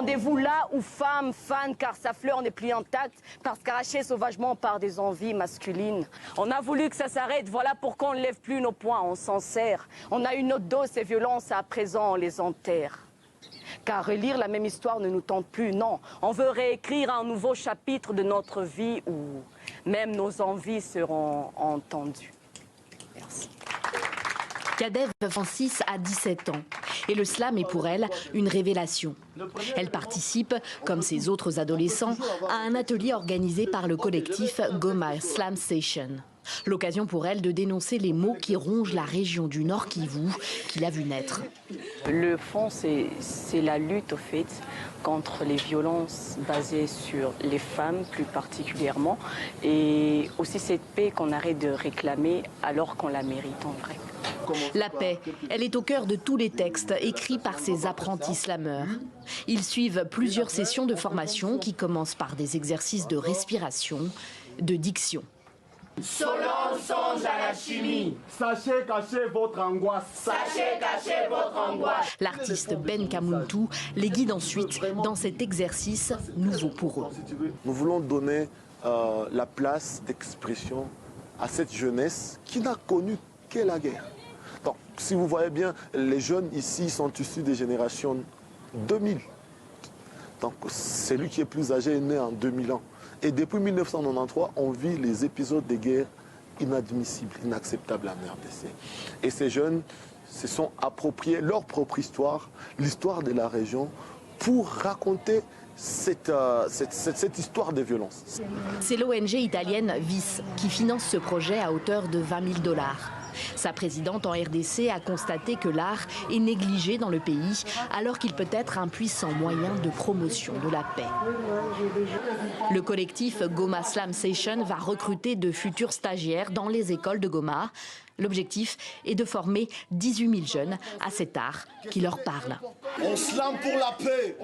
Rendez-vous là où femmes fanent car sa fleur n'est plus intacte parce qu'arrachée sauvagement par des envies masculines. On a voulu que ça s'arrête, voilà pourquoi on ne lève plus nos poings, on s'en sert. On a une autre dose et violences, à présent on les enterre. Car relire la même histoire ne nous tente plus, non. On veut réécrire un nouveau chapitre de notre vie où même nos envies seront entendues. Merci. Kadève Francis a 17 ans et le slam est pour elle une révélation. Elle participe, comme ses autres adolescents, à un atelier organisé par le collectif Goma Slam Session. L'occasion pour elle de dénoncer les maux qui rongent la région du Nord Kivu qu'il a vu naître. Le fond, c'est la lutte au fait contre les violences basées sur les femmes plus particulièrement et aussi cette paix qu'on arrête de réclamer alors qu'on la mérite en vrai. La paix, elle est au cœur de tous les textes écrits par ces apprentis slameurs. Ils suivent plusieurs sessions de formation qui commencent par des exercices de respiration, de diction. Solon songe à la chimie. Sachez cacher votre angoisse. Sachez cacher votre angoisse. L'artiste Ben Kamuntu les guide ensuite dans cet exercice nouveau pour eux. Nous voulons donner la place d'expression à cette jeunesse qui n'a connu que la guerre. Donc, si vous voyez bien, les jeunes ici sont issus des générations 2000. Donc, celui qui est plus âgé est né en 2000 ans. Et depuis 1993, on vit les épisodes de guerre inadmissibles, inacceptables en RDC. Et ces jeunes se sont appropriés leur propre histoire, l'histoire de la région, pour raconter cette histoire de violence. C'est l'ONG italienne VIS qui finance ce projet à hauteur de 20 000 $. Sa présidente en RDC a constaté que l'art est négligé dans le pays, alors qu'il peut être un puissant moyen de promotion de la paix. Le collectif Goma Slam Session va recruter de futurs stagiaires dans les écoles de Goma. L'objectif est de former 18 000 jeunes à cet art qui leur parle. On slame pour la paix.